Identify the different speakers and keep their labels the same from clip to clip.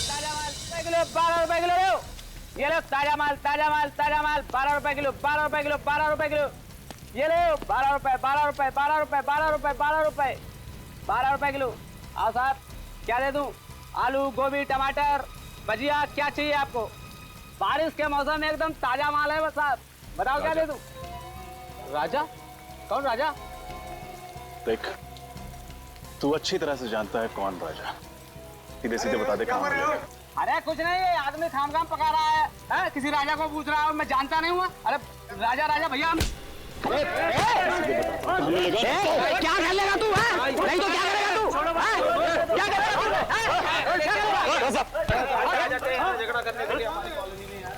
Speaker 1: ताजा माल 12 रुपए किलो लो। ये लो ताजा माल 12 रुपए किलो 12 रुपए किलो 12 रुपए किलो। ये लो 12 रुपए 12 रुपए 12 रुपए 12 रुपए 12 रुपए 12 रुपए किलो। आओ साहब, क्या दे दूं? आलू, गोभी, टमाटर, भजिया, क्या चाहिए आपको? बारिश के मौसम में एकदम ताजा माल है बस साहब। बताओ क्या दे दूं? राजा? कौन राजा?
Speaker 2: देख, तू अच्छी तरह से जानता है कौन राजा। सीधे सीधे बता दे कहाँ मिलेगा।
Speaker 1: अरे कुछ नहीं, ये आदमी खाम पका रहा है? किसी राजा को पूछ रहा है, मैं जानता नहीं हुआ। अरे राजा राजा भैया हम क्या कर लेगा तू? नहीं तो क्या करेगा तू? क्या करेगा? झगड़ा करने के लिए हमारी कॉलोनी में यार।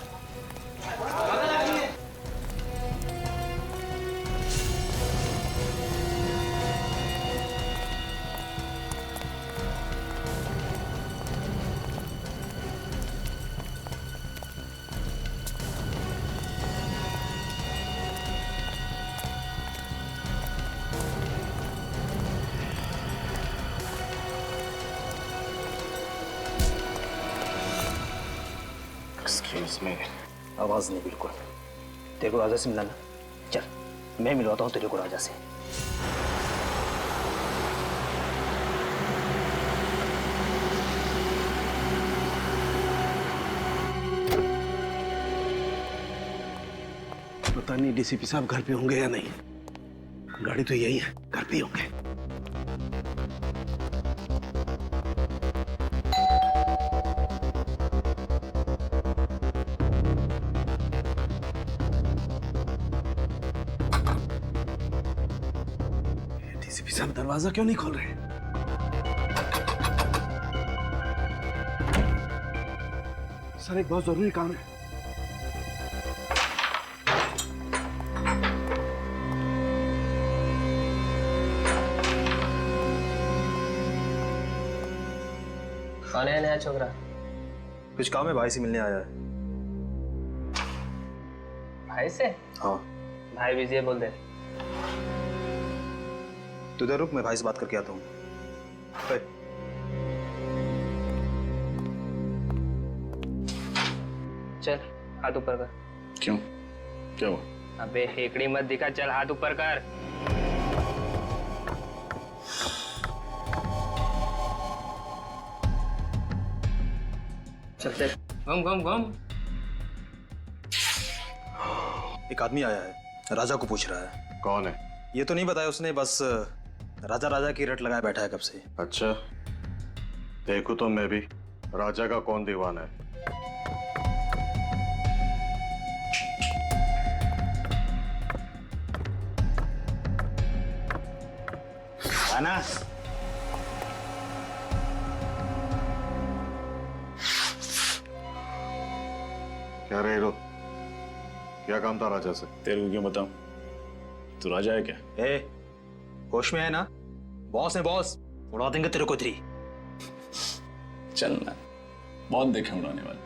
Speaker 2: Excuse me.
Speaker 3: आवाज नहीं बिल्कुल। तेरे को राजा से मिलाना, चल मैं मिलवाता हूँ तेरे को राजा से।
Speaker 4: पता नहीं डीसीपी साहब घर पे होंगे या नहीं। गाड़ी तो यही है, घर पे ही होंगे। डीसीपी साहब दरवाजा क्यों नहीं खोल रहे? सर एक बहुत जरूरी काम है।
Speaker 3: कौन है नया छोकरा?
Speaker 5: कुछ काम है, भाई से मिलने आया है।
Speaker 3: भाई से?
Speaker 5: हाँ।
Speaker 3: भाई बिजी है बोल दे।
Speaker 5: तू इधर रुक, मैं भाई से बात करके आता हूँ।
Speaker 3: चल हाथ ऊपर कर।
Speaker 2: क्यों? क्या हुआ?
Speaker 3: अबे हेकड़ी मत दिखा, चल हाथ ऊपर कर। चल चल घूम घूम घूम।
Speaker 5: एक आदमी आया है, राजा को पूछ रहा है।
Speaker 2: कौन है?
Speaker 5: ये तो नहीं बताया उसने, बस राजा राजा की रट लगाए बैठा है कब से।
Speaker 2: अच्छा, देखो तो मैं भी राजा का कौन दीवाना है।
Speaker 5: आना।
Speaker 2: क्या रे रो? क्या काम था राजा से?
Speaker 6: तेरे को क्यों बताऊं? तू राजा है क्या?
Speaker 5: ए, होश में है ना? बॉस है बॉस, उड़ा देंगे तेरे को तेरी।
Speaker 6: चल ना, बहुत देखे उड़ाने वाले।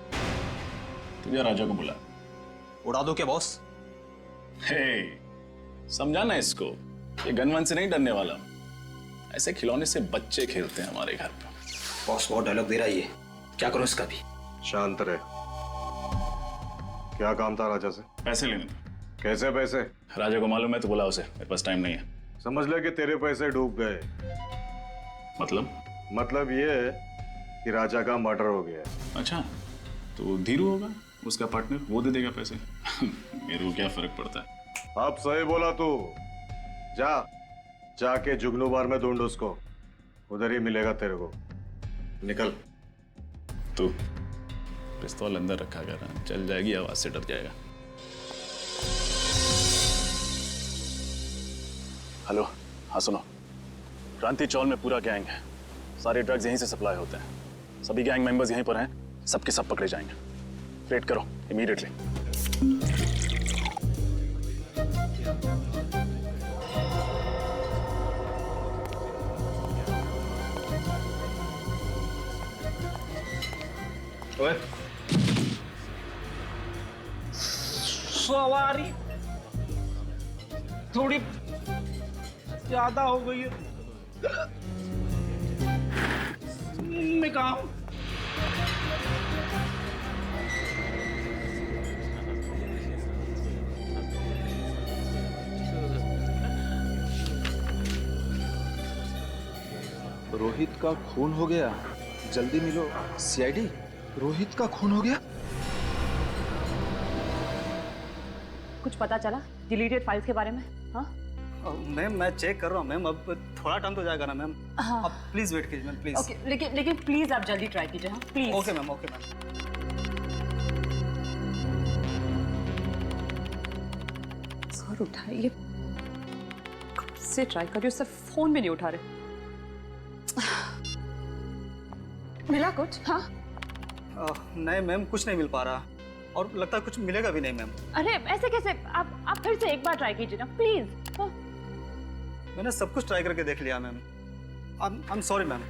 Speaker 6: तुझे राजा को बुला।
Speaker 5: उड़ा दो क्या बॉस?
Speaker 6: हे, समझाना इसको, ये गनवन से नहीं डरने वाला। ऐसे खिलौने से बच्चे खेलते हैं हमारे घर पे।
Speaker 5: बॉस बहुत डायलॉग दे रहा है ये, क्या करूं इसका भी?
Speaker 2: शांत रहे। क्या काम था राजा से?
Speaker 6: पैसे लेने थे।
Speaker 2: कैसे पैसे?
Speaker 6: राजा को मालूम है तो बुला उसे, मेरे पास टाइम नहीं है।
Speaker 2: समझ ले कि तेरे पैसे डूब गए। मतलब ये है कि राजा का मर्डर हो गया है।
Speaker 6: अच्छा, तो धीरू होगा उसका पार्टनर, वो दे देगा पैसे। मेरे को क्या फर्क पड़ता है?
Speaker 2: अब सही बोला तू। जाके जुगनू बार में ढूंढ उसको, उधर ही मिलेगा तेरे को। निकल।
Speaker 6: तू पिस्तौल अंदर रखा कर, चल जाएगी आवाज से डर जाएगा। हेलो, हाँ सुनो, क्रांति चौल में पूरा गैंग है। सारे ड्रग्स यहीं से सप्लाई होते हैं। सभी गैंग मेंबर्स यहीं पर हैं, सबके सब पकड़े जाएंगे। वेट करो इमीडिएटली।
Speaker 5: ओए,
Speaker 1: सवारी थोड़ी ज्यादा हो गई है। मैं कहा हूं?
Speaker 7: रोहित का खून हो गया, जल्दी मिलो। सीआईडी, रोहित का खून हो गया?
Speaker 8: कुछ पता चला डिलीटेड फाइल्स के बारे में? हाँ
Speaker 3: मैम मैं चेक कर रहा हूँ मैम, अब थोड़ा टाइम तो जाएगा ना मैम।
Speaker 8: हाँ।
Speaker 3: आप प्लीज वेट कीजिए मैम, प्लीज।
Speaker 8: ओके, लेकिन प्लीज आप जल्दी ट्राई कीजिए। हाँ please.
Speaker 3: Okay ma'am, okay ma'am.
Speaker 8: Sir उठाइए, कब से ट्राई कर रही हूँ, सर फोन भी नहीं उठा रहे। मिला कुछ? हाँ
Speaker 3: नहीं मैम, कुछ नहीं मिल पा रहा और लगता है कुछ मिलेगा भी नहीं मैम।
Speaker 8: अरे ऐसे कैसे? आप फिर से एक बार ट्राई कीजिए ना प्लीज। हाँ?
Speaker 3: मैंने सब कुछ ट्राई करके देख लिया ma'am. I am sorry ma'am.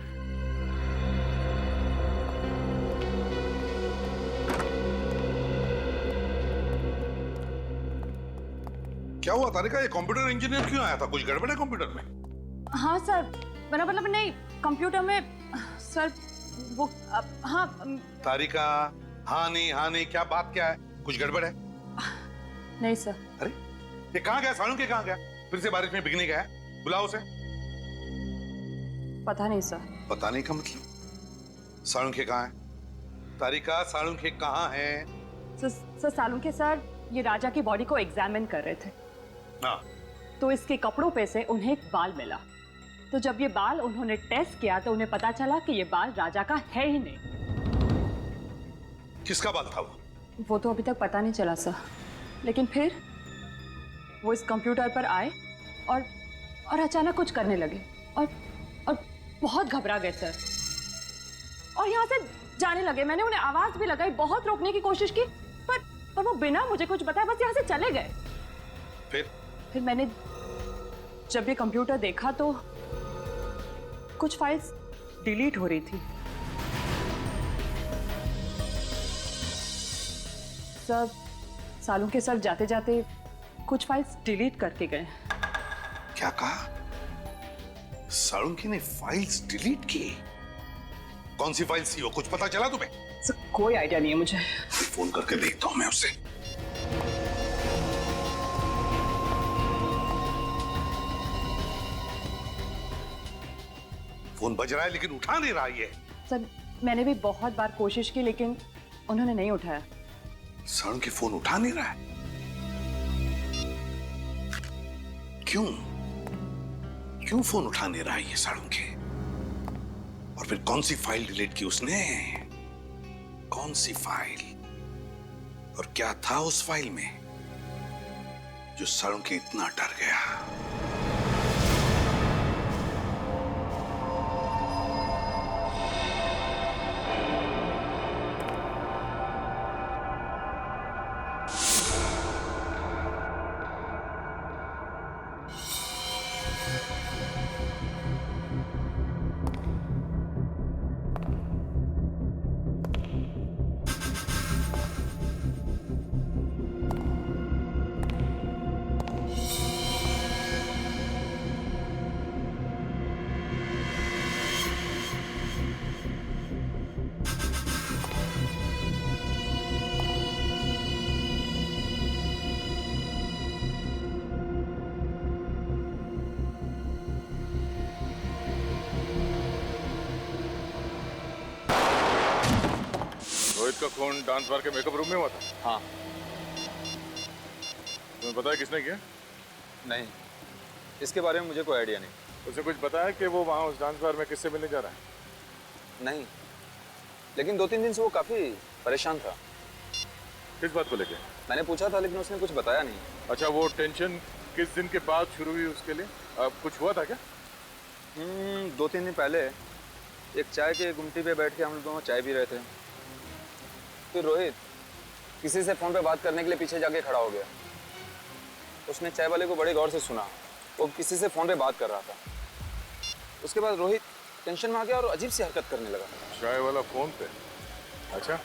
Speaker 9: क्या हुआ तारिका, ये कंप्यूटर इंजीनियर क्यों आया था? कुछ गड़बड़ है कंप्यूटर में?
Speaker 8: हाँ सर, मेरा मतलब नहीं, कंप्यूटर में सर वो हाँ।
Speaker 9: तारिका, हाँ नहीं, क्या बात क्या है? कुछ गड़बड़ है?
Speaker 8: नहीं सर।
Speaker 9: अरे ये कहाँ गया? सालुंखे कहाँ गया? फिर से बारिश में भीगने गया? बुलाओ उसे।
Speaker 8: पता नहीं सर।
Speaker 9: पता नहीं का मतलब? सालुंखे कहाँ है? तारिका, सालुंखे कहाँ है?
Speaker 8: सर सालुंखे सर ये राजा की बॉडी को एग्जामिन कर रहे थे।
Speaker 9: हाँ।
Speaker 8: तो इसके कपड़ों पे से उन्हें एक बाल मिला। तो जब ये बाल उन्होंने टेस्ट किया तो उन्हें पता चला कि ये बाल राजा का है ही नहीं।
Speaker 9: किसका बाल था वो?
Speaker 8: वो तो अभी तक पता नहीं चला सर, लेकिन फिर वो इस कंप्यूटर पर आए और अचानक कुछ करने लगे और बहुत घबरा गए सर और यहाँ से जाने लगे। मैंने उन्हें आवाज भी लगाई, बहुत रोकने की कोशिश की, पर वो बिना मुझे कुछ बताए बस यहाँ से चले गए।
Speaker 9: फिर
Speaker 8: मैंने जब ये कंप्यूटर देखा तो कुछ फाइल्स डिलीट हो रही थी। सर सालुंखे सर जाते जाते कुछ फाइल्स डिलीट करके गए।
Speaker 9: क्या कहा? सालुंखे ने फाइल्स डिलीट की? कौन सी फाइल्स थी वो? कुछ पता चला तुम्हें?
Speaker 8: सर कोई आइडिया नहीं है मुझे।
Speaker 9: फोन करके देखता हूं मैं उससे। फोन बज रहा है लेकिन उठा नहीं रहा ये।
Speaker 8: सर मैंने भी बहुत बार कोशिश की लेकिन उन्होंने नहीं उठाया।
Speaker 9: सालुंखे फोन उठा नहीं रहा है? क्यों फोन उठा नहीं रहा है ये सालुंखे? और फिर कौन सी फाइल डिलीट की उसने? कौन सी फाइल? और क्या था उस फाइल में जो सालुंखे इतना डर गया?
Speaker 10: रोहित का खून डांस बार के मेकअप रूम में हुआ था?
Speaker 5: हाँ।
Speaker 10: तुम्हें पता है किसने किया?
Speaker 5: नहीं, इसके बारे में मुझे कोई आइडिया नहीं।
Speaker 10: उसे कुछ बताया कि वो वहाँ उस डांस बार में किससे मिलने जा रहा है?
Speaker 5: नहीं, लेकिन 2-3 दिन से वो काफी परेशान था।
Speaker 10: किस बात को लेके?
Speaker 5: मैंने पूछा था लेकिन उसने कुछ बताया नहीं।
Speaker 10: अच्छा, वो टेंशन किस दिन के बाद शुरू हुई उसके लिए? कुछ हुआ था क्या?
Speaker 5: 2-3 दिन पहले एक चाय के गुमटी पे बैठ के हम लोग दोनों चाय पी रहे थे। फिर रोहित किसी से फोन पे बात करने के लिए पीछे जाके खड़ा हो गया। उसने चाय वाले को बड़े गौर से सुना, वो किसी से फोन पे बात कर रहा था। उसके बाद रोहित टेंशन में आ गया और अजीब सी हरकत करने लगा।
Speaker 10: चाय वाला फोन पे? अच्छा,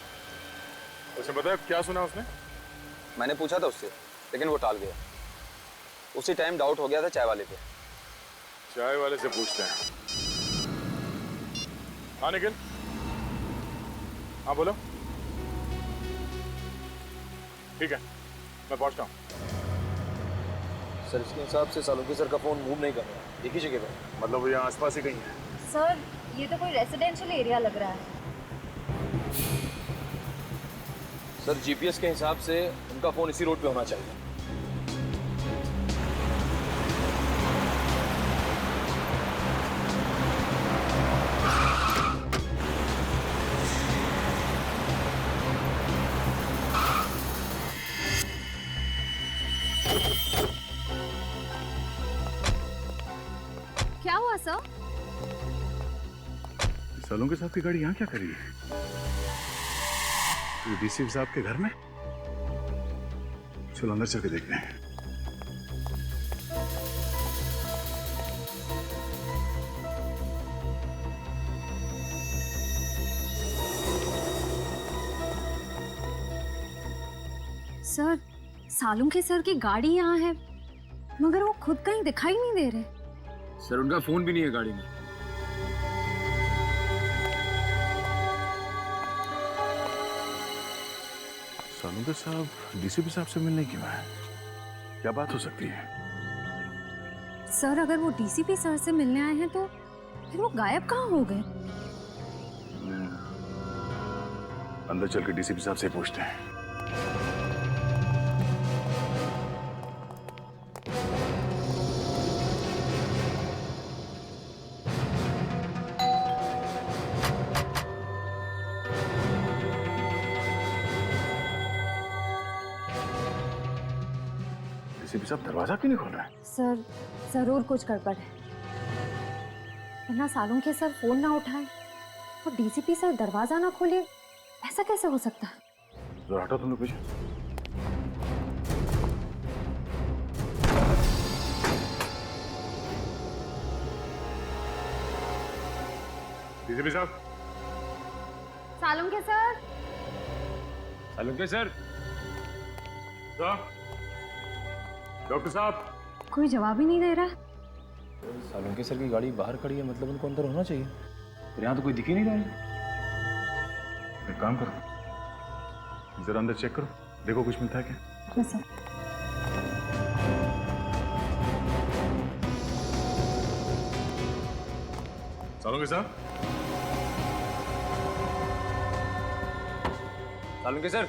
Speaker 10: उसे बताया क्या सुना उसने?
Speaker 5: मैंने पूछा था उससे लेकिन वो टाल गया। उसी टाइम डाउट हो गया था चाय वाले पे।
Speaker 10: चाय वाले से पूछते हैं। हाँ निखिल, हाँ बोलो। ठीक है, मैं पहुंचता हूँ।
Speaker 7: सर इसके हिसाब से सालुंखे सर का फोन मूव नहीं कर रहा है, एक ही जगह पे।
Speaker 10: मतलब वो यहाँ आसपास ही कहीं है?
Speaker 11: सर ये तो कोई रेजिडेंशियल एरिया लग रहा है।
Speaker 12: सर जीपीएस के हिसाब से उनका फोन इसी रोड पे होना चाहिए।
Speaker 11: क्या हुआ सर?
Speaker 2: सालों के साथ की गाड़ी यहाँ क्या कर रही है? डीसीपी साहब के घर में? चलो अंदर चल के देखते हैं।
Speaker 11: सर सालुंखे सर की गाड़ी यहाँ है मगर वो खुद कहीं दिखाई नहीं दे रहे।
Speaker 12: सर उनका फोन भी नहीं है गाड़ी में।
Speaker 2: सालुंखे साहब डीसीपी साहब से मिलने क्यों आए? क्या बात हो सकती है?
Speaker 11: सर अगर वो डीसीपी सर से मिलने आए हैं तो फिर वो गायब कहाँ हो गए?
Speaker 2: अंदर चल के डीसीपी साहब से पूछते हैं। डीसीपी साहब दरवाजा क्यों नहीं खोल रहे हैं?
Speaker 11: सर जरूर कुछ गड़बड़ है वरना सालुंखे सर फोन ना उठाए और डीसीपी सर दरवाजा ना खोले, ऐसा कैसे हो सकता है?
Speaker 2: जरा हटो तुम लोग पीछे। डीसीपी साहब।
Speaker 11: Salunkhe sir.
Speaker 10: Salunkhe sir. Doctor साहब।
Speaker 11: कोई जवाब ही नहीं दे रहा।
Speaker 12: सालुंखे सर की गाड़ी बाहर खड़ी है, मतलब उनको अंदर होना चाहिए। पर यहाँ तो कोई दिख ही नहीं रहा है।
Speaker 2: एक काम करो, जरा अंदर चेक करो, देखो कुछ मिलता है क्या?
Speaker 11: हाँ सर।
Speaker 2: सालुंखे साहब।
Speaker 12: सालुंखे सर।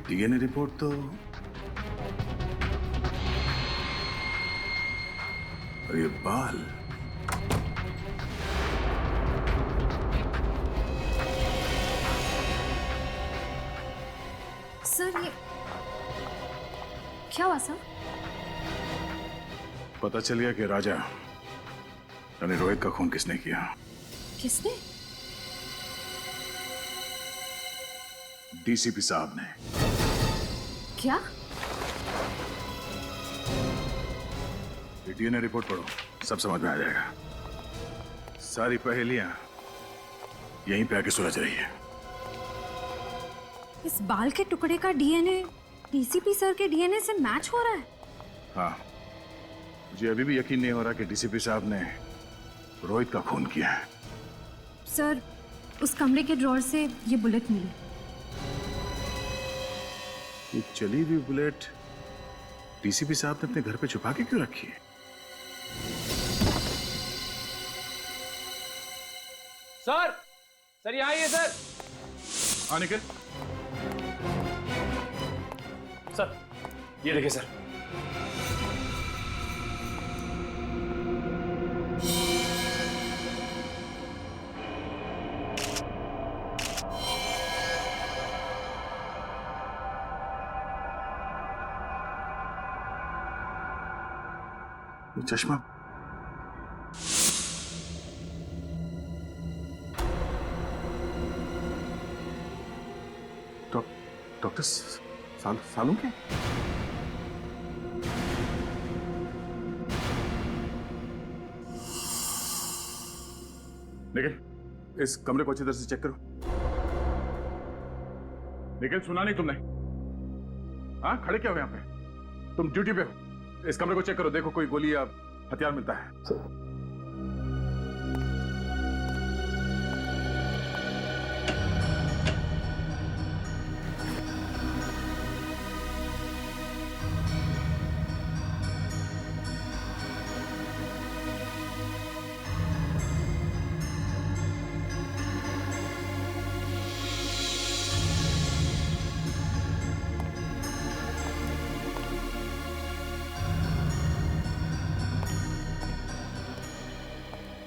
Speaker 2: डीएनए रिपोर्ट तो और ये बाल
Speaker 11: सर ये क्या हुआ सर?
Speaker 2: पता चल गया कि राजा यानी रोहित का खून किसने किया।
Speaker 11: किसने?
Speaker 2: डीसीपी साहब ने।
Speaker 11: क्या?
Speaker 2: डीएनए रिपोर्ट पढ़ो, सब समझ में आ जाएगा। सारी पहेलियां यहीं पे आके सुलझ रही है।
Speaker 11: इस बाल के टुकड़े का डीएनए डीसीपी सर के डीएनए से मैच हो रहा है?
Speaker 2: हाँ, मुझे अभी भी यकीन नहीं हो रहा कि डीसीपी साहब ने रोहित का खून किया है।
Speaker 11: सर उस कमरे के ड्रॉर से ये बुलेट मिली।
Speaker 2: ये चली हुई बुलेट डीसीपी साहब ने अपने घर पे छुपा के क्यों रखी है?
Speaker 12: सर यहाँ आइए सर।
Speaker 2: हाँ निखिल।
Speaker 12: सर ये देखिए सर।
Speaker 2: वो चश्मा डॉक्टर सालुंखे? निखिल इस कमरे को अच्छी तरह से चेक करो। निखिल सुना नहीं तुमने? हाँ खड़े क्या हो यहाँ पे? तुम ड्यूटी पे हो। इस कमरे को चेक करो, देखो कोई गोली या हथियार मिलता है।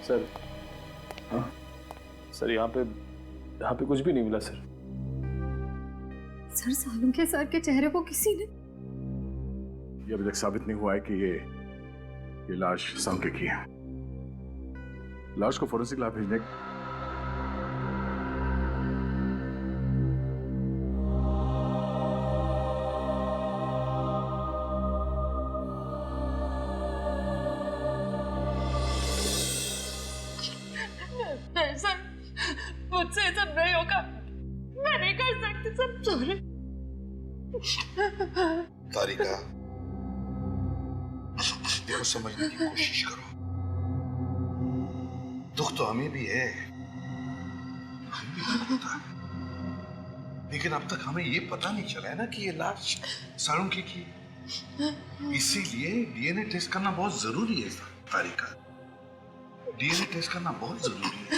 Speaker 12: सर हाँ सर, यहाँ पे कुछ भी नहीं मिला सर।
Speaker 11: सर सालुंखे सर के चेहरे को किसी ने
Speaker 2: ये अभी तक साबित नहीं हुआ है कि ये लाश सालुंखे की है। लाश को फोरेंसिक लैब भेजने
Speaker 8: नहीं सर, मुझसे ये सब नहीं होगा, मैं नहीं कर सकती सर, सॉरी।
Speaker 9: तारिका, देखो समझने की कोशिश करो। दुख तो हमें भी है, हमें भी दुख होता है, लेकिन अब तक हमें ये पता नहीं चला है ना कि ये लाश सालुंखे की। इसीलिए डीएनए टेस्ट करना बहुत जरूरी है तारिका। डीएनए टेस्ट करना बहुत जरूरी है।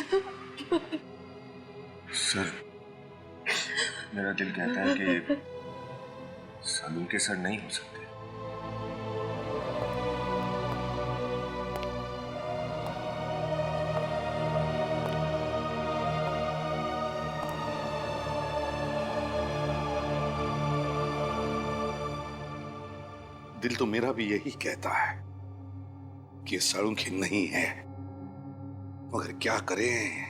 Speaker 13: सर, मेरा दिल कहता है कि सालुंखे सर नहीं हो सकते।
Speaker 9: दिल तो मेरा भी यही कहता है कि सालुंखे नहीं है, मगर क्या करें,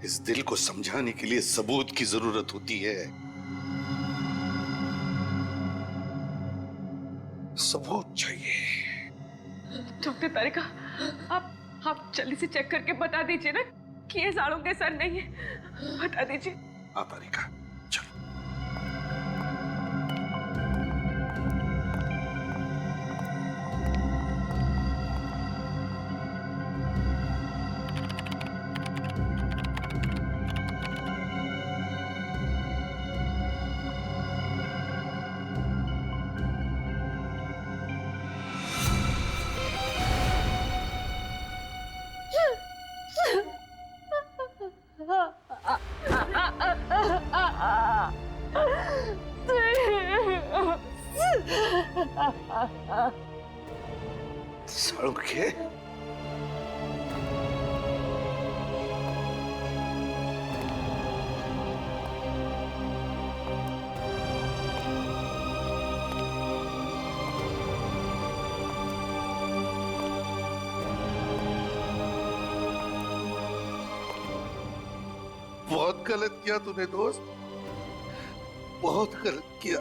Speaker 9: इस दिल को समझाने के लिए सबूत की जरूरत होती है। सबूत चाहिए।
Speaker 8: डॉक्टर तारिका, आप जल्दी से चेक करके बता दीजिए ना कि ये सालुंखे सर नहीं है, बता दीजिए।
Speaker 9: हाँ तारिका, सालुंखे, बहुत गलत किया तूने दोस्त, बहुत गलत किया।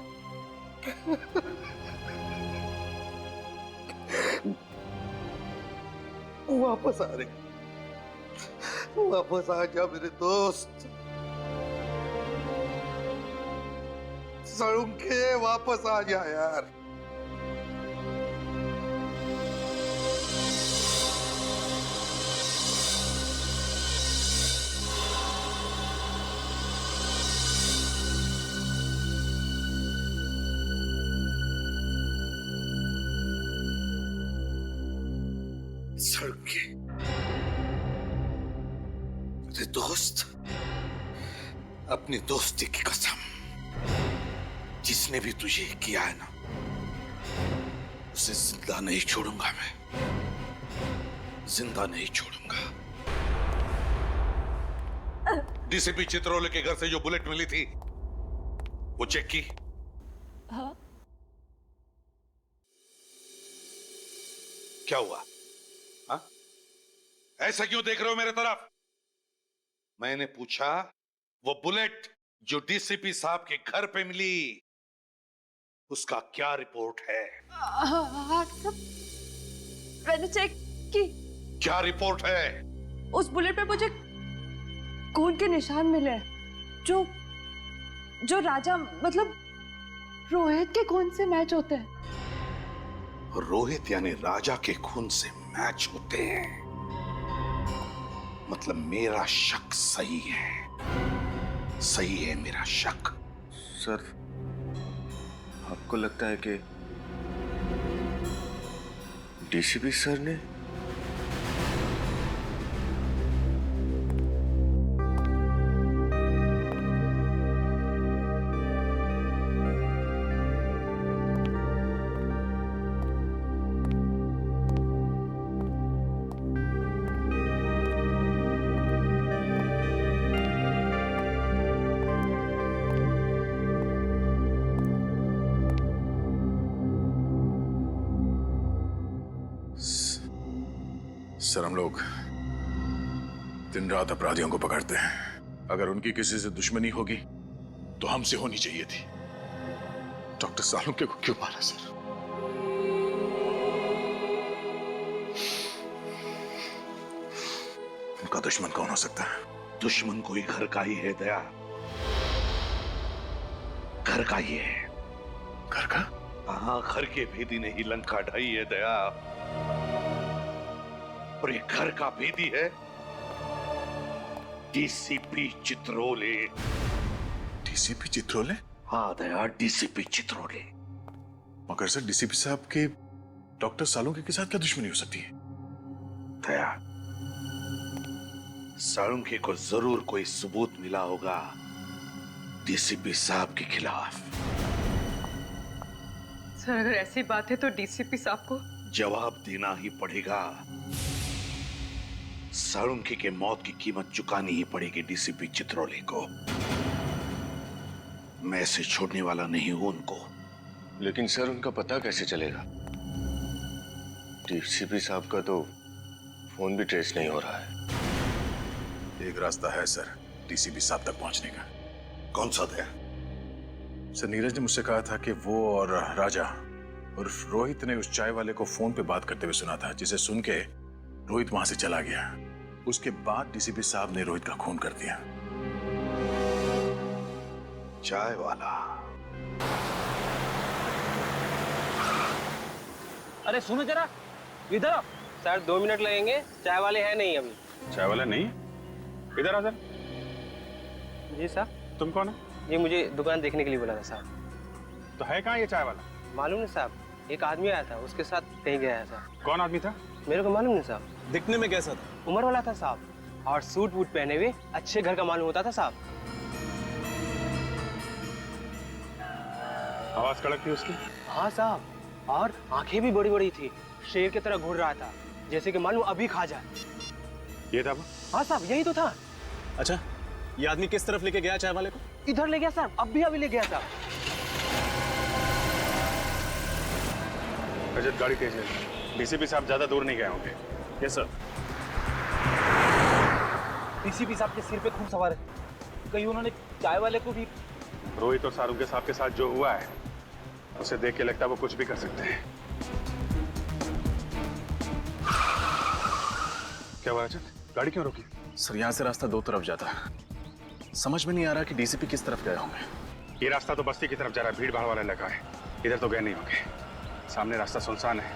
Speaker 9: वापस आ रहे, वापस आ जा मेरे दोस्त। सालुंखे वापस आ जा यार। सालुंखे, मेरे दोस्त, अपनी दोस्ती की कसम, जिसने भी तुझे किया है ना, उसे जिंदा नहीं छोड़ूंगा मैं, जिंदा नहीं छोड़ूंगा। डीसीपी चित्रोले के घर से जो बुलेट मिली थी, वो चेक की?
Speaker 8: हाँ।
Speaker 9: क्या हुआ? हाँ? ऐसा क्यों देख रहे हो मेरे तरफ? मैंने पूछा, वो बुलेट जो डीसीपी साहब के घर पे मिली, उसका क्या रिपोर्ट है?
Speaker 8: हाँ सब मैंने चेक की।
Speaker 9: क्या रिपोर्ट है?
Speaker 8: उस बुलेट पे मुझे खून के निशान मिले, जो राजा मतलब रोहित के खून से मैच होते हैं।
Speaker 9: रोहित यानी राजा के खून से मैच होते हैं, मतलब मेरा शक सही है, सही है मेरा शक।
Speaker 13: सर, आपको लगता है कि डीसीपी सर ने?
Speaker 2: सर हम लोग दिन रात अपराधियों को पकड़ते हैं। अगर उनकी किसी से दुश्मनी होगी तो हमसे होनी चाहिए थी। डॉक्टर सालुंके को क्यों मारा सर? उनका दुश्मन कौन हो सकता है?
Speaker 9: दुश्मन कोई घर का ही है दया, घर का ही है।
Speaker 2: घर का?
Speaker 9: हाँ, घर के भेदी ने ही लंका ढाई है दया, और ये घर का भेदी है डीसीपी चित्रोले।
Speaker 2: डीसीपी चित्रोले?
Speaker 9: हाँ दया, डीसीपी चित्रोले।
Speaker 2: मगर सर डीसीपी साहब के डॉक्टर सालुंके के साथ क्या दुश्मनी हो सकती है?
Speaker 9: दया, सालुंके को जरूर कोई सबूत मिला होगा डीसीपी साहब के खिलाफ।
Speaker 8: सर अगर ऐसी बात है तो डीसीपी साहब को
Speaker 9: जवाब देना ही पड़ेगा। सालुंके के मौत की कीमत चुकानी ही पड़ेगी डीसीपी चित्रोले को। मैं इसे छोड़ने वाला नहीं हूं उनको।
Speaker 13: लेकिन सर उनका पता कैसे चलेगा? डीसीपी साहब का तो फोन भी ट्रेस नहीं हो रहा है।
Speaker 2: एक रास्ता है सर डीसीपी साहब तक पहुंचने का।
Speaker 9: कौन सा दया?
Speaker 2: सर नीरज ने मुझसे कहा था कि वो और राजा और रोहित ने उस चाय वाले को फोन पे बात करते हुए सुना था, जिसे सुन के रोहित वहां से चला गया। उसके बाद डीसीपी साहब ने रोहित का खून कर दिया।
Speaker 9: चाय वाला?
Speaker 1: अरे सुनो जरा, इधर आओ। सर 2 मिनट लगेंगे, चाय वाले हैं नहीं अभी।
Speaker 10: चाय वाला नहीं? इधर आ सर।
Speaker 1: जी साहब।
Speaker 10: तुम कौन है?
Speaker 1: ये मुझे दुकान देखने के लिए बोला था साहब।
Speaker 10: तो है कहाँ ये चाय वाला?
Speaker 1: मालूम नहीं साहब, एक आदमी आया था, उसके साथ कहीं गया है साहब।
Speaker 10: कौन आदमी था?
Speaker 1: मेरे को मालूम नहीं साहब।
Speaker 12: दिखने में कैसा था?
Speaker 1: उम्र वाला था साहब, और सूट वूट पहने हुए अच्छे घर का मालूम होता था साहब।
Speaker 10: आवाज कड़क थी उसकी?
Speaker 1: हाँ साहब, और आंखें भी बड़ी बड़ी थी, शेर की तरह घूर रहा था, जैसे कि मालूम अभी खा जाए।
Speaker 10: ये था वो?
Speaker 1: हाँ साहब, यही तो था।
Speaker 12: अच्छा, ये आदमी किस तरफ लेके गया चाय वाले को?
Speaker 1: इधर ले गया साहब, अभी ले गया साहब।
Speaker 10: रजत गाड़ी तेज ले। डीसीपी साहब ज्यादा दूर नहीं गए होंगे।
Speaker 12: Yes sir.
Speaker 1: डीसीपी साहब के सिर पे खून सवार है, कहीं उन्होंने चाय वाले को भी।
Speaker 10: रोहित और सालुंके साहब के साथ जो हुआ है उसे देख के लगता है वो कुछ भी कर सकते हैं। क्या हुआ रजत, गाड़ी क्यों रोकी?
Speaker 6: सर यहाँ से रास्ता 2 तरफ जाता है, समझ में नहीं आ रहा कि डीसीपी किस तरफ गए होंगे।
Speaker 10: ये रास्ता तो बस्ती की तरफ जा रहा है, भीड़ भाड़ वाला इलाका है। इधर तो गए नहीं होंगे। सामने रास्ता सुनसान है,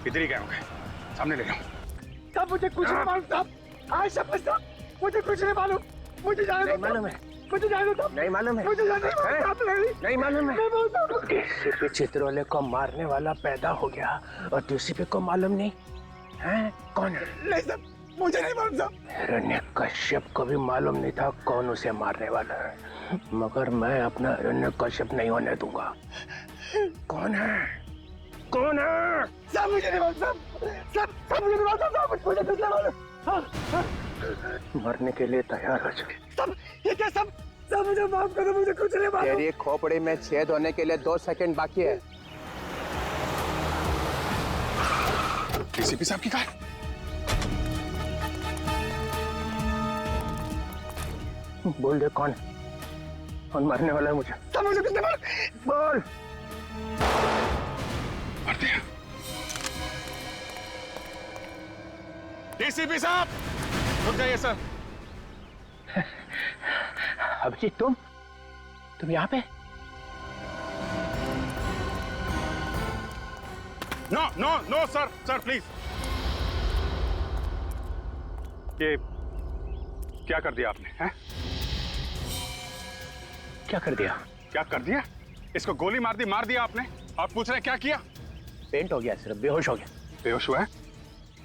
Speaker 10: इधर ही गए होंगे। सामने ले लो।
Speaker 1: साहब मुझे कुछ नहीं मालूम साहब, आज सब साहब मुझे कुछ नहीं मालूम। मुझे जाने दो। मालूम है मुझे, जाने दो। नहीं मालूम है मुझे, जाने दो। नहीं मालूम है। डीसीपी चित्रोले को मारने वाला पैदा हो गया और डीसीपी को मालूम नहीं है कौन है? नहीं साहब, मुझे नहीं मालूम साहब। हिरण्यकश्यप को भी मालूम नहीं था कौन उसे मारने वाला है, मगर मैं अपना हिरण्यकश्यप नहीं होने दूंगा। कौन है? कौन है? सब मुझे नहीं मालूम साहब, सब मुझे नहीं मालूम साहब, मुझे कुछ नहीं मालूम। मरने के लिए तैयार हो चुके सब। ये क्या सब मुझे माफ करो, मुझे कुछ नहीं मालूम। तेरी खोपड़ी में छेद होने के लिए 2 सेकंड बाकी है।
Speaker 10: डीसीपी साहब की कार?
Speaker 1: बोल दे कौन मरने वाला है मुझे। सब मुझे कुछ नहीं मालूम, बोल।
Speaker 10: मर दिया। डीसीपी साहब रुक जाइए सर।
Speaker 1: अभिजीत तुम यहाँ पे?
Speaker 10: No no no sir, sir please. ये क्या कर दिया आपने? हैं?
Speaker 1: क्या कर दिया?
Speaker 10: क्या कर दिया? इसको गोली मार दिया आपने, और पूछ रहे क्या किया?
Speaker 1: पेंट हो गया, सिर्फ बेहोश हो गया।
Speaker 10: बेहोश हुआ है?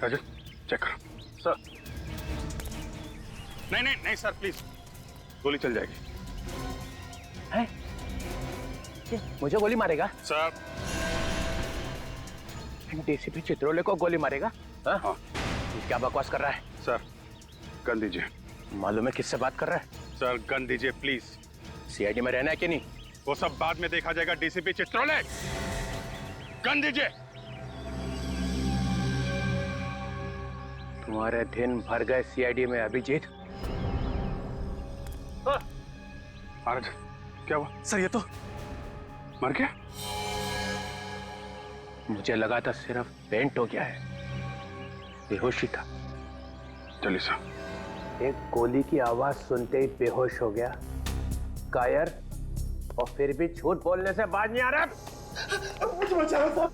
Speaker 10: रजत चेक करो। सर नहीं सर प्लीज, गोली चल जाएगी।
Speaker 1: है? मुझे गोली मारेगा?
Speaker 10: सर
Speaker 1: डीसीपी चित्रोले को गोली मारेगा? हाँ। क्या बकवास कर रहा है?
Speaker 10: सर गन दीजिए।
Speaker 1: मालूम है किससे बात कर रहा है?
Speaker 10: सर गन दीजिए प्लीज।
Speaker 1: सीआईडी में रहना है कि नहीं?
Speaker 10: वो सब बाद में देखा जाएगा। डीसीपी चित्रोले गन दीजिए।
Speaker 4: तुम्हारे दिन भर गए सीआईडी में अभिजीत।
Speaker 10: महाराज क्या हुआ? सर ये तो मर गया।
Speaker 4: मुझे लगा था सिर्फ पेंट हो गया है, बेहोशी था।
Speaker 10: चलिए सर।
Speaker 4: एक गोली की आवाज सुनते ही बेहोश हो गया, कायर, और फिर भी झूठ बोलने से बाज नहीं आ रहा।
Speaker 14: मुझे बचाओ साहब,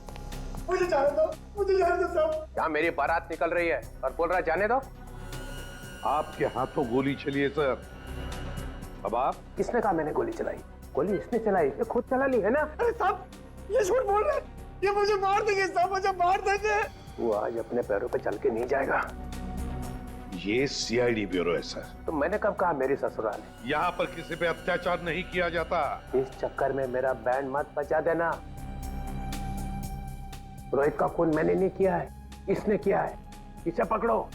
Speaker 14: मुझे जाने दो, मुझे जाने दो साहब।
Speaker 4: क्या मेरी बारात निकल रही है और बोल रहा जाने दो?
Speaker 9: आपके हाथों गोली चली है सर। अब आप?
Speaker 4: किसने कहा मैंने गोली चलाई? गोली इसने चलाई, ये खुद चला ली है ना?
Speaker 14: अरे साहब ये झूठ बोल रहे हैं, ये मुझे मार देंगे साहब, मुझे मार देंगे।
Speaker 4: वो आज अपने पैरों पे चल के नहीं जाएगा।
Speaker 9: ये सीआईडी ब्यूरो है सर।
Speaker 4: तो मैंने कब कहा मेरी ससुराल है?
Speaker 9: यहाँ पर किसी पे अत्याचार नहीं किया जाता।
Speaker 4: इस चक्कर में मेरा बैंड मत बजा देना। रोहित का खून मैंने नहीं किया है, इसने किया है। इसे पकड़ो।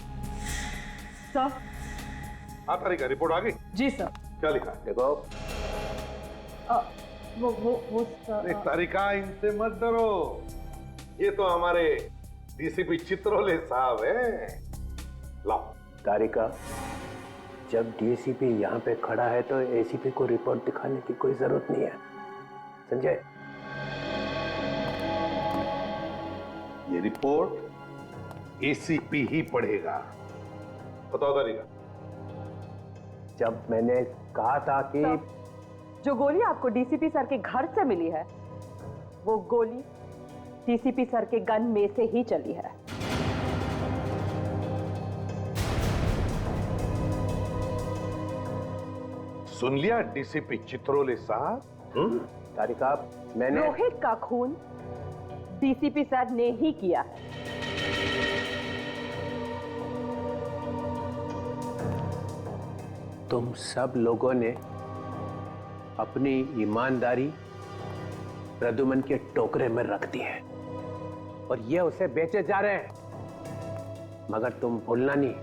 Speaker 8: सर।
Speaker 9: हाँ तारिका, रिपोर्ट आ गई?
Speaker 8: जी सर।
Speaker 9: क्या लिखा?
Speaker 4: देखो
Speaker 8: वो
Speaker 9: सर। तारिका इनसे मत डरो, ये तो हमारे डीसीपी चित्रोले साहब हैं। लाओ।
Speaker 4: तारिका, जब डीसीपी यहाँ पे खड़ा है तो एसीपी को रिपोर्ट दिखाने की कोई जरूरत नहीं है, समझे?
Speaker 9: ये रिपोर्ट एसीपी ही पढ़ेगा। बताओ तारिका।
Speaker 4: जब मैंने कहा था कि
Speaker 8: जो गोली आपको डीसीपी सर के घर से मिली है, वो गोली डीसीपी सर के गन में से ही चली है।
Speaker 9: सुन लिया डीसीपी चित्रोले साहब?
Speaker 4: तारिका, मैंने
Speaker 8: रोहित का खून डीसीपी सर ने ही किया है।
Speaker 4: तुम सब लोगों ने अपनी ईमानदारी प्रद्युमन के टोकरे में रख दी है और ये उसे बेचे जा रहे हैं। मगर तुम भूलना नहीं,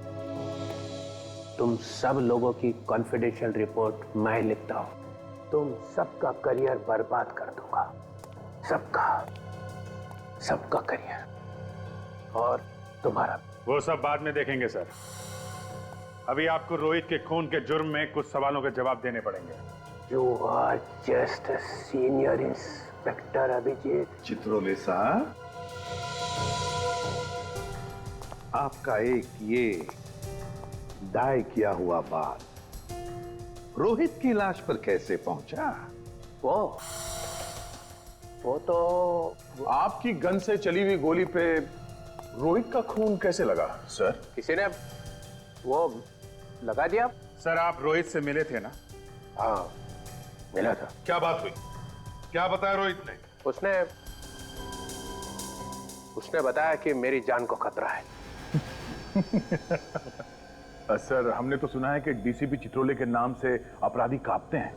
Speaker 4: तुम सब लोगों की कॉन्फिडेंशियल रिपोर्ट मैं लिखता हूं। तुम सबका करियर बर्बाद कर दूंगा, सबका करियर और तुम्हारा।
Speaker 10: वो सब बाद में देखेंगे सर। अभी आपको रोहित के खून के जुर्म में कुछ सवालों के जवाब देने पड़ेंगे।
Speaker 4: You are just a senior inspector, Abhijit.
Speaker 9: Chitrole साहब, आपका एक ये दाय किया हुआ बात रोहित की लाश पर कैसे पहुंचा?
Speaker 2: वो तो आपकी गन से चली हुई गोली पे रोहित का खून कैसे लगा सर?
Speaker 4: किसी ने वो लगा दिया।
Speaker 10: सर आप रोहित से मिले थे ना?
Speaker 4: हाँ मिला था।
Speaker 9: क्या बात हुई? क्या बताया रोहित ने?
Speaker 4: उसने बताया कि मेरी जान को खतरा है।
Speaker 2: सर हमने तो सुना है कि डीसीपी चित्रोले के नाम से अपराधी कांपते हैं।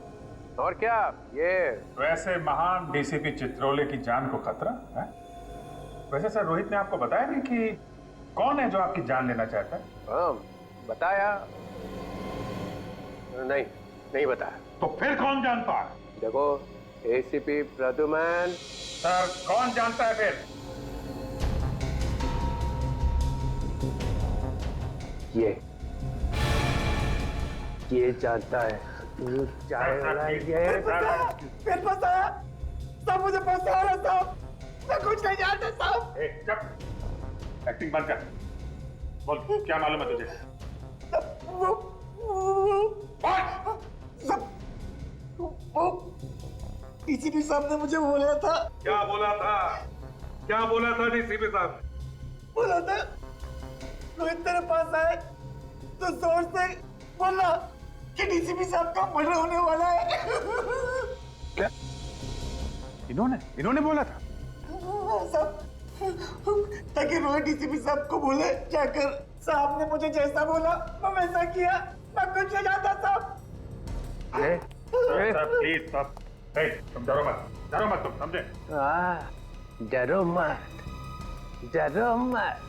Speaker 4: और क्या ये
Speaker 10: वैसे महान डीसीपी चित्रोले की जान को खतरा है? वैसे सर रोहित ने आपको बताया नहीं कि कौन है जो आपकी जान लेना चाहता है?
Speaker 4: हाँ बताया नहीं बताया।
Speaker 10: तो फिर कौन जानता है?
Speaker 4: देखो एसीपी प्रद्युमन।
Speaker 10: सर कौन जानता है फिर?
Speaker 4: ये जानता है।
Speaker 14: फिर फंसाया सब, मुझे फंसा रहा साहब, मैं कुछ नहीं जानता साहब।
Speaker 10: चुप, एक्टिंग बंद कर। बोल क्या मालूम है तुझे?
Speaker 14: वो डीसीपी साहब ने मुझे बोला था।
Speaker 9: क्या बोला था? क्या बोला था डीसीपी साहब?
Speaker 14: बोला था रोहित तेरे पास आए तो जोर से बोलना कि डीसीपी साहब का मर्डर होने वाला है।
Speaker 10: क्या इन्होंने बोला था?
Speaker 14: साहब ताकि रोहित डीसीपी साहब को बोले जाकर साहब ने मुझे जैसा बोला मैं वैसा किया, मैं कुछ नहीं जानता साहब।
Speaker 10: प्लीज साहब, तुम डरो मत तुम, समझे?
Speaker 4: डरो मत,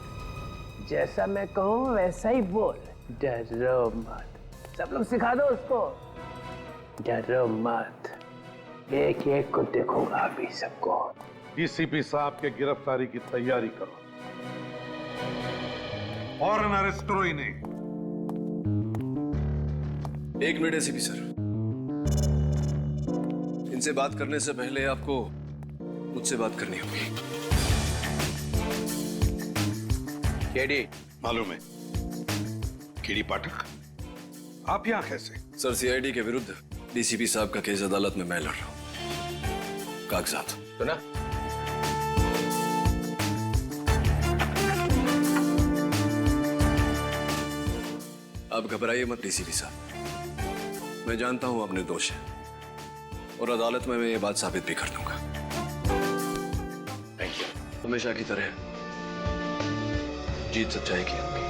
Speaker 4: जैसा मैं कहूँ वैसा ही बोल। डरो मत, सब लोग सिखा दो उसको। डरो मत, एक एक को देखूंगा अभी सबको।
Speaker 9: डीसीपी साहब के गिरफ्तारी की तैयारी करो।
Speaker 15: फौरन अरेस्ट करो इन्हें।
Speaker 16: 1 मिनट एसीपी सर, इनसे बात करने से पहले आपको मुझसे बात करनी होगी।
Speaker 9: केडी मालूम है? केडी पाठक, आप यहां कैसे?
Speaker 16: सर, सीआईडी के विरुद्ध डीसीपी साहब का केस अदालत में मैं लड़ रहा हूं। कागजात
Speaker 4: तो ना
Speaker 16: आप घबराइए मत डीसीपी साहब, मैं जानता हूं आप निर्दोष हैं और अदालत में मैं ये बात साबित भी कर दूंगा।
Speaker 9: Thank you.
Speaker 16: हमेशा की तरह जीत सच्चाई की होगी।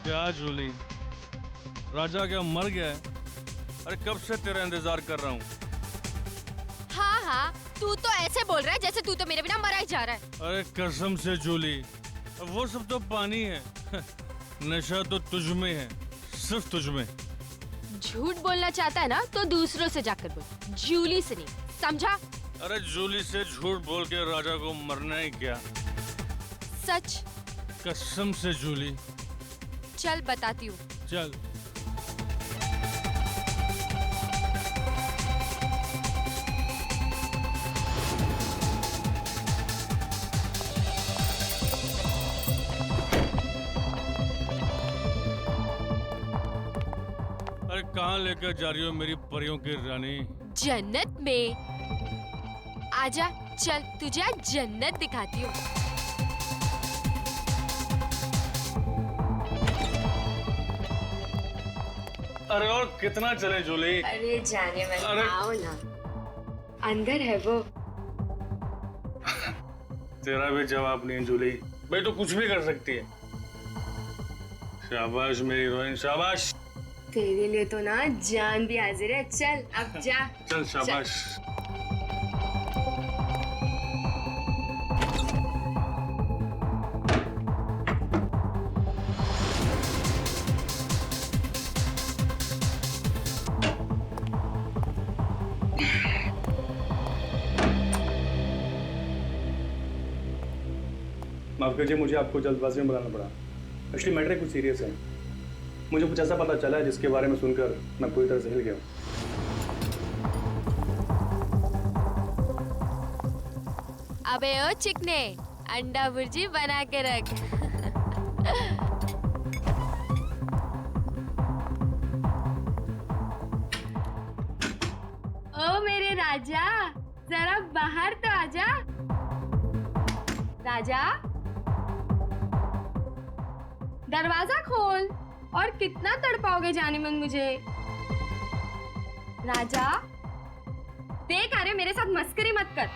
Speaker 17: क्या जूली, राजा क्या मर गया है? अरे कब से तेरा इंतजार कर रहा हूँ।
Speaker 18: हाँ हाँ, तू तो ऐसे बोल रहा है जैसे तू तो मेरे बिना मरा ही जा रहा है।
Speaker 17: अरे कसम से जूली, वो सब तो पानी है। नशा तो तुझ में है, सिर्फ तुझ में।
Speaker 18: झूठ बोलना चाहता है ना तो दूसरों से जाकर बोल, जूली से नहीं, समझा?
Speaker 17: अरे जूली से झूठ बोल के राजा को मरना ही क्या?
Speaker 18: सच
Speaker 17: कसम से जूली।
Speaker 18: चल बताती हूँ।
Speaker 17: चल। अरे कहाँ लेकर जा रही हो मेरी परियों की रानी?
Speaker 18: जन्नत में। आजा, चल तुझे आज जन्नत दिखाती हूँ।
Speaker 17: अरे और कितना चले जूली?
Speaker 18: अरे जाने वाले,
Speaker 17: अरे
Speaker 18: आओ ना, अंदर है वो।
Speaker 17: तेरा भी जवाब नहीं जूली, भाई तो कुछ भी कर सकती है। शाबाश मेरी हीरोइन, शाबाश।
Speaker 18: तेरे लिए तो ना जान भी हाजिर है। चल अब जा।
Speaker 17: चल शाबाश।
Speaker 6: माफ कीजिए, मुझे आपको जल्दबाजी में बुलाना पड़ा। एक्चुअली मैटर कुछ सीरियस है। मुझे कुछ ऐसा पता चला है जिसके बारे में सुनकर मैं पूरी तरह से हिल गया।
Speaker 18: अबे ओ चिकने, अंडा भुर्जी बना के रख। ओ मेरे राजा, जरा बाहर तो आजा। राजा, दरवाजा खोल। और कितना तड़पाओगे जाने मन मुझे? राजा देख, अरे मेरे साथ मस्करी मत कर।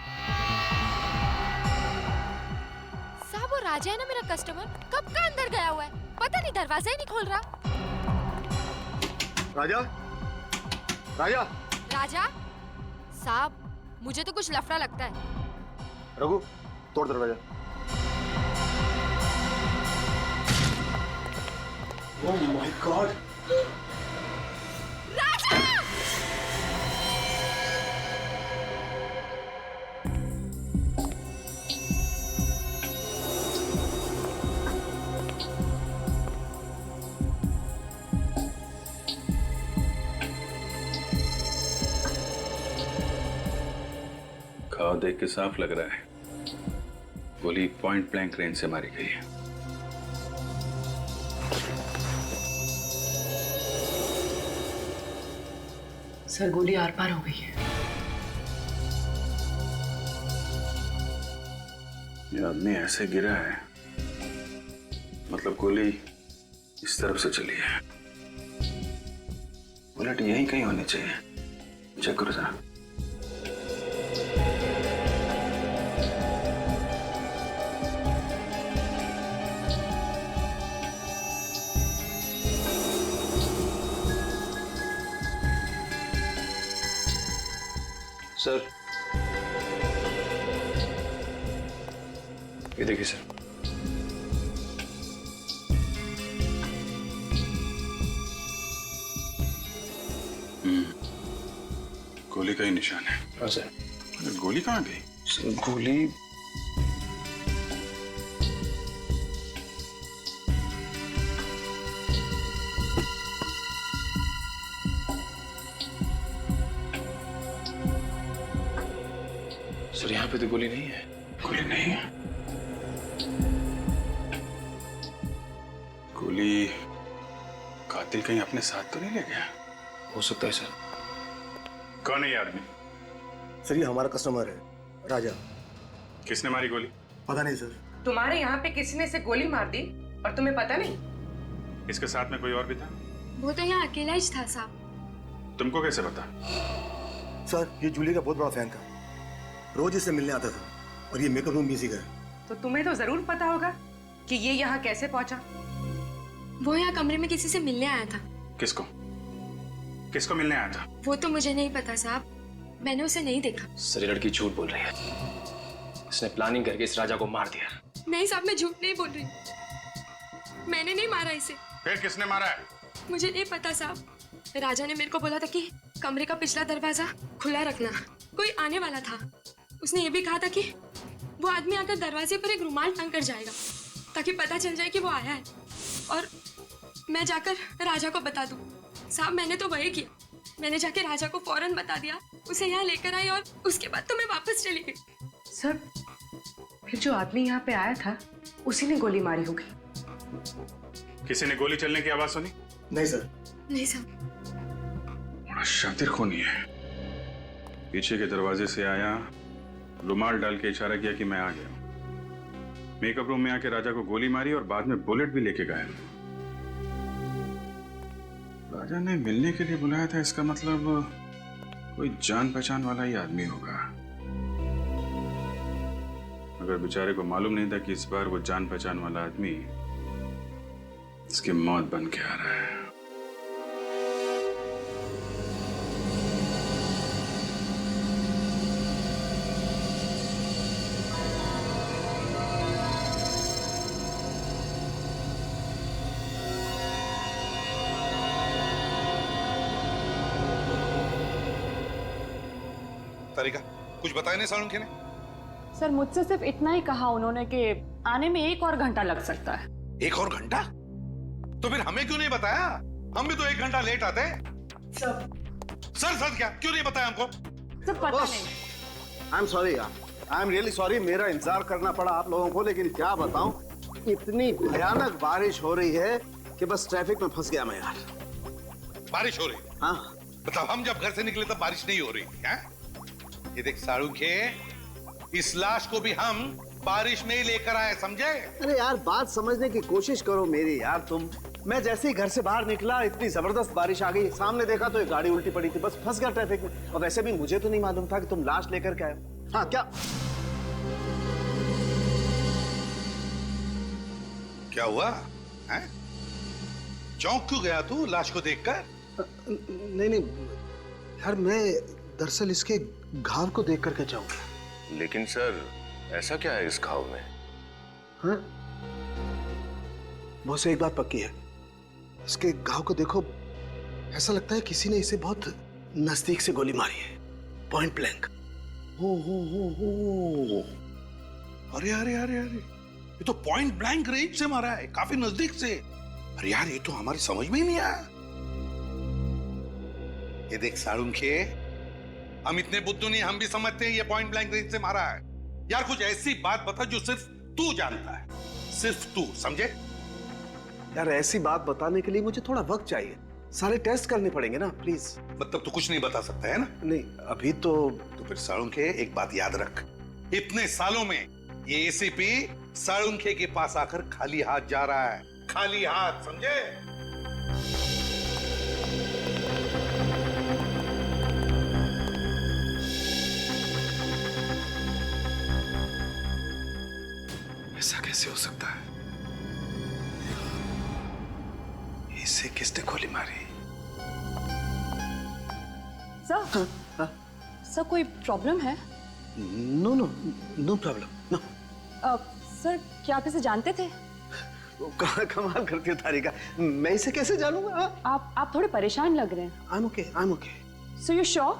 Speaker 18: साहब वो राजा है ना मेरा कस्टमर, कब का अंदर गया हुआ है, पता नहीं दरवाजा ही नहीं खोल रहा।
Speaker 19: राजा, राजा,
Speaker 18: राजा साहब, मुझे तो कुछ लफड़ा लगता है।
Speaker 19: रघु, तोड़ दरवाजा।
Speaker 9: Oh my God!
Speaker 18: राजा!
Speaker 9: घाव देख के साफ लग रहा है गोली पॉइंट ब्लैंक रेंज से मारी गई है।
Speaker 8: सर गोली आर पार हो गई है।
Speaker 9: ये आदमी ऐसे गिरा है, मतलब गोली इस तरफ से चली है। बुलेट यहीं कहीं होनी चाहिए। चेक करो जरा।
Speaker 5: सर ये देखिए सर।
Speaker 9: गोली का ही निशान है।
Speaker 5: हाँ सर।
Speaker 9: अरे गोली कहाँ गई?
Speaker 5: सर गोली सर यहाँ पे तो गोली नहीं है।
Speaker 9: गोली नहीं है? गोली कातिल कहीं अपने साथ तो नहीं ले गया?
Speaker 5: हो सकता है सर।
Speaker 10: कौन है ये आदमी?
Speaker 19: सर ये हमारा कस्टमर है राजा।
Speaker 10: किसने मारी गोली?
Speaker 19: पता नहीं सर।
Speaker 15: तुम्हारे यहाँ पे किसी ने से गोली मार दी और तुम्हें पता नहीं?
Speaker 10: इसके साथ में कोई और भी था?
Speaker 18: वो तो यहाँ अकेला ही था साहब।
Speaker 10: तुमको कैसे पता?
Speaker 19: सर ये जूली का बहुत बड़ा फैन था, रोज इससे मिलने आता था और ये मेकअप रूम बिजी का है।
Speaker 15: तो तुम्हें तो जरूर पता होगा कि ये यहाँ कैसे पहुंचा।
Speaker 18: वो यहाँ कमरे में किसी से मिलने आया था।
Speaker 10: किसको? किसको मिलने आया था?
Speaker 18: वो तो मुझे नहीं पता साहब, मैंने उसे नहीं देखा।
Speaker 3: सर ये लड़की झूठ बोल रही है। इसने प्लानिंग करके इस राजा को मार दिया।
Speaker 18: नहीं साहब मैं झूठ नहीं बोल रही, मैंने नहीं मारा इसे।
Speaker 10: फिर किसने मारा है?
Speaker 18: मुझे नहीं पता साहब। राजा ने मेरे को बोला था कि कमरे का पिछला दरवाजा खुला रखना, कोई आने वाला था। उसने ये भी कहा था कि वो आदमी आकर दरवाजे पर एक रुमाल टांग कर जाएगा ताकि पता चल जाए कि वो आया है और मैं जाकर राजा को बता दूं। साहब मैंने तो वही किया, मैंने जाके राजा को फौरन बता दिया, उसे यहाँ लेकर आई और उसके बाद तो मैं वापस चली गई।
Speaker 15: सर फिर जो आदमी यहाँ पे आया था उसी ने गोली मारी होगी।
Speaker 10: किसी ने गोली चलने की आवाज सुनी?
Speaker 19: नहीं सर।
Speaker 18: नहीं साहब।
Speaker 9: बड़ा शातिर खूनी है। पीछे के दरवाजे से आया, रुमाल डाल के इशारा किया कि मैं आ गया। मेकअप रूम में आके राजा को गोली मारी और बाद में बुलेट भी लेके गया। राजा ने मिलने के लिए बुलाया था, इसका मतलब कोई जान पहचान वाला ही आदमी होगा। अगर बेचारे को मालूम नहीं था कि इस बार वो जान पहचान वाला आदमी इसकी मौत बन के आ रहा है। तारिका कुछ बताया नहीं सालुंखे ने?
Speaker 8: सर मुझसे सिर्फ इतना ही कहा उन्होंने कि आने में 1 और घंटा लग सकता है।
Speaker 9: 1 और घंटा? तो फिर हमें क्यों नहीं बताया? हम भी तो 1 घंटा लेट आते। सर क्या क्यों नहीं बताया हमको?
Speaker 8: सर पता नहीं।
Speaker 19: आई एम सॉरी यार, आई एम रियली सॉरी। मेरा इंतजार करना पड़ा आप लोगों को, लेकिन क्या बताऊं, इतनी भयानक बारिश हो रही है कि बस ट्रैफिक में फंस गया मैं यार।
Speaker 9: बारिश हो रही?
Speaker 19: हाँ।
Speaker 9: मतलब हम जब घर से निकले तब बारिश नहीं हो रही थी? हैं? ये देख सालुंखे, इस लाश को भी हम बारिश में ही लेकर आए, समझे?
Speaker 19: अरे यार बात समझने की कोशिश करो मेरी यार तुम। मैं जैसे ही घर से बाहर निकला इतनी जबरदस्त बारिश आ गई, सामने देखा तो एक गाड़ी उल्टी पड़ी थी, बस फंस गया ट्रैफिक में। और वैसे भी मुझे तो नहीं मालूम था कि तुम लाश लेकर के आए। हाँ
Speaker 9: क्या हुआ? हैं? चौंक क्यों गया तू लाश को देखकर?
Speaker 19: नहीं यार, मैं दरअसल इसके घाव को देख करके जाऊंगा।
Speaker 13: लेकिन सर ऐसा क्या है इस घाव में?
Speaker 19: हाँ? बहुत से एक बात पक्की है, इसके घाव को देखो, ऐसा लगता है किसी ने इसे बहुत नजदीक से गोली मारी है, पॉइंट ब्लैंक।
Speaker 9: हो। अरे ये तो पॉइंट ब्लैंक रेंज से मारा है, काफी नजदीक से। अरे यार ये तो हमारी समझ में ही नहीं आया। ये देख सालुंखे, हम इतने बुद्धू नहीं, हम भी समझते हैं ये पॉइंट ब्लैंक रेंज से मारा है। यार कुछ ऐसी बात बता जो सिर्फ तू जानता है, सिर्फ तू, समझे?
Speaker 19: यार ऐसी बात बताने के लिए मुझे थोड़ा वक्त चाहिए, सारे टेस्ट करने पड़ेंगे ना, प्लीज।
Speaker 9: मतलब तू कुछ नहीं बता सकता है ना?
Speaker 19: नहीं अभी तो
Speaker 9: फिर साळुंखे एक बात याद रख, इतने सालों में ये एसीपी साळुंखे के पास आकर खाली हाथ जा रहा है, खाली हाथ, समझे?
Speaker 19: ऐसा कैसे हो सकता है? इसे किसने गोली मारी?
Speaker 8: सर, सर कोई प्रॉब्लम है?
Speaker 19: No no no problem, no.
Speaker 8: Sir क्या आप इसे जानते थे?
Speaker 19: कमाल करती हो तारिका, मैं इसे कैसे जानूंगा?
Speaker 8: आप थोड़े परेशान लग रहे हैं।
Speaker 19: I'm okay, I'm okay.
Speaker 8: So you sure?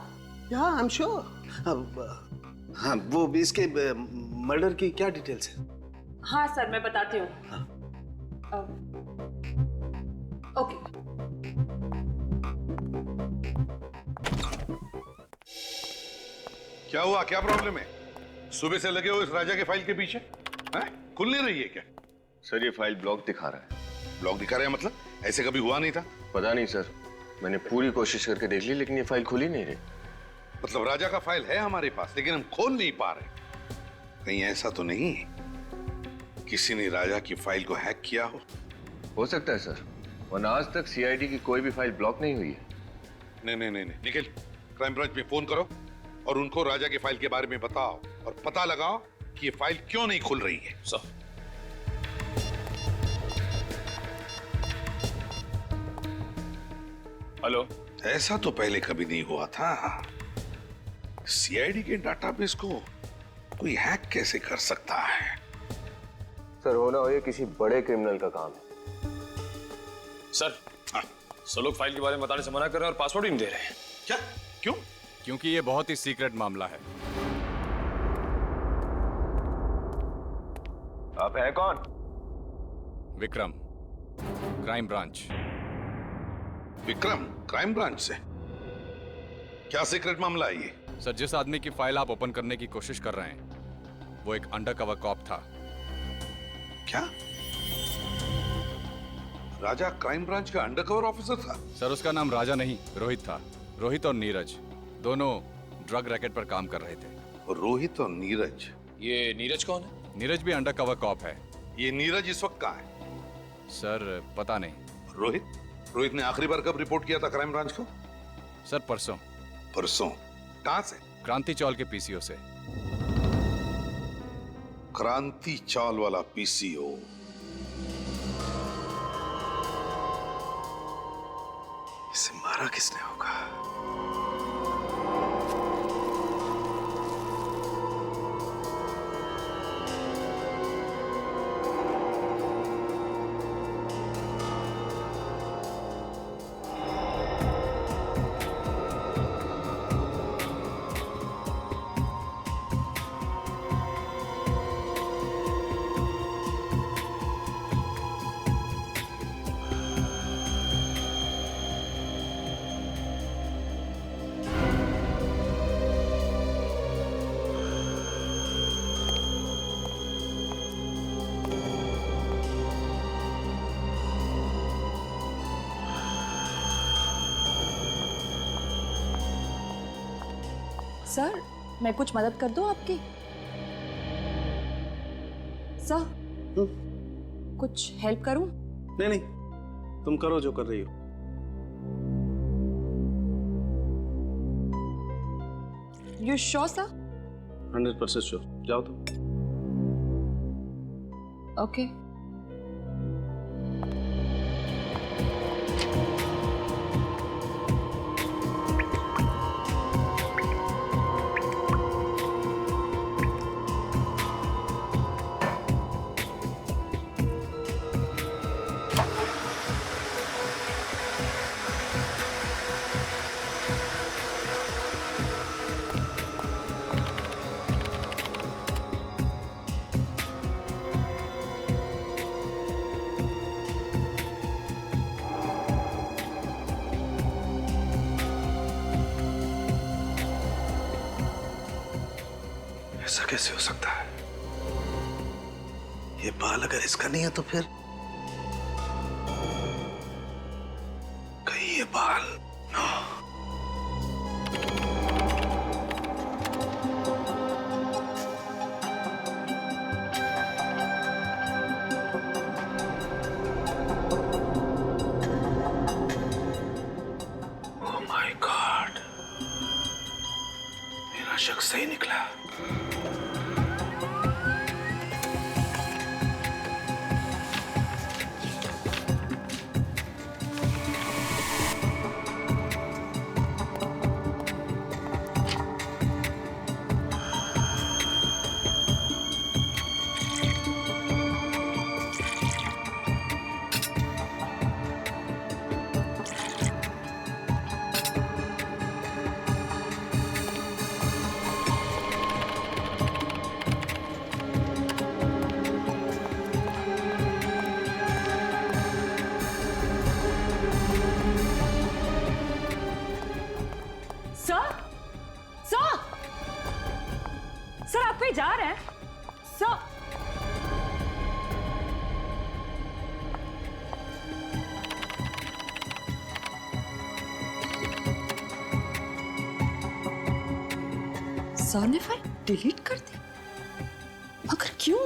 Speaker 19: Yeah, I'm sure. हाँ, वो भी इसके मर्डर की क्या डिटेल्स है?
Speaker 8: हाँ सर, मैं बताती हूँ। ओके।
Speaker 9: क्या हुआ, क्या प्रॉब्लम है? सुबह से लगे हो इस राजा के फाइल के पीछे, हैं? खुल नहीं रही है क्या?
Speaker 13: सर ये फाइल ब्लॉक दिखा रहा है।
Speaker 9: ब्लॉक दिखा रहा है मतलब? ऐसे कभी हुआ नहीं था।
Speaker 13: पता नहीं सर, मैंने पूरी कोशिश करके देख ली लेकिन ये फाइल खुल ही नहीं रही।
Speaker 9: मतलब राजा का फाइल है हमारे पास लेकिन हम खोल नहीं पा रहे। कहीं ऐसा तो नहीं किसी ने राजा की फाइल को हैक किया हो
Speaker 13: सकता है सर, वरना आज तक सीआईडी की कोई भी फाइल ब्लॉक नहीं हुई है।
Speaker 9: नहीं, निखिल, क्राइम ब्रांच में फोन करो और उनको राजा की फाइल के बारे में बताओ और पता लगाओ कि ये फाइल क्यों नहीं खुल रही है।
Speaker 6: Sir hello.
Speaker 9: ऐसा तो पहले कभी नहीं हुआ था। सीआईडी के डाटाबेस को कोई हैक कैसे कर सकता है?
Speaker 13: सर होना हो ये किसी बड़े क्रिमिनल का काम है।
Speaker 6: सर सब लोग फाइल के बारे में बताने से मना कर रहे हैं और पासवर्ड ही नहीं दे रहे हैं।
Speaker 9: क्या? क्यों?
Speaker 20: क्योंकि ये बहुत ही सीक्रेट मामला है।
Speaker 13: आप हैं कौन?
Speaker 20: Vikram, crime branch.
Speaker 9: Vikram, crime branch से? क्या सीक्रेट मामला है ये?
Speaker 20: सर जिस आदमी की फाइल आप ओपन करने की कोशिश कर रहे हैं वो एक अंडरकवर कॉप था।
Speaker 9: क्या? राजा क्राइम ब्रांच का अंडरकवर ऑफिसर था?
Speaker 20: सर उसका नाम राजा नहीं रोहित था। रोहित और नीरज दोनों ड्रग रैकेट पर काम कर रहे थे।
Speaker 9: रोहित और नीरज?
Speaker 6: ये नीरज कौन है?
Speaker 20: नीरज भी अंडरकवर कॉप है।
Speaker 9: ये नीरज इस वक्त कहाँ है?
Speaker 20: सर पता नहीं।
Speaker 9: रोहित ने आखिरी बार कब रिपोर्ट किया था क्राइम ब्रांच को?
Speaker 20: सर परसों।
Speaker 9: परसों? कहां से?
Speaker 20: क्रांति चौल के पीसीओ से।
Speaker 9: क्रांति चौल वाला पीसीओ?
Speaker 19: इसे मारा किसने होगा?
Speaker 8: सर मैं कुछ मदद कर दूं आपकी? सर कुछ हेल्प करूं?
Speaker 19: नहीं, तुम करो जो कर रही हो।
Speaker 8: You sure sir?
Speaker 19: 100% श्योर। जाओ तुम।
Speaker 8: ओके।
Speaker 9: ऐसा कैसे हो सकता है? ये बाल अगर इसका नहीं है तो फिर कहीं ये बाल ओह माय गॉड, मेरा शक सही निकला।
Speaker 8: सर आप कहीं जा रहे हैं? सर सर ने फाइल डिलीट कर दी, मगर क्यों?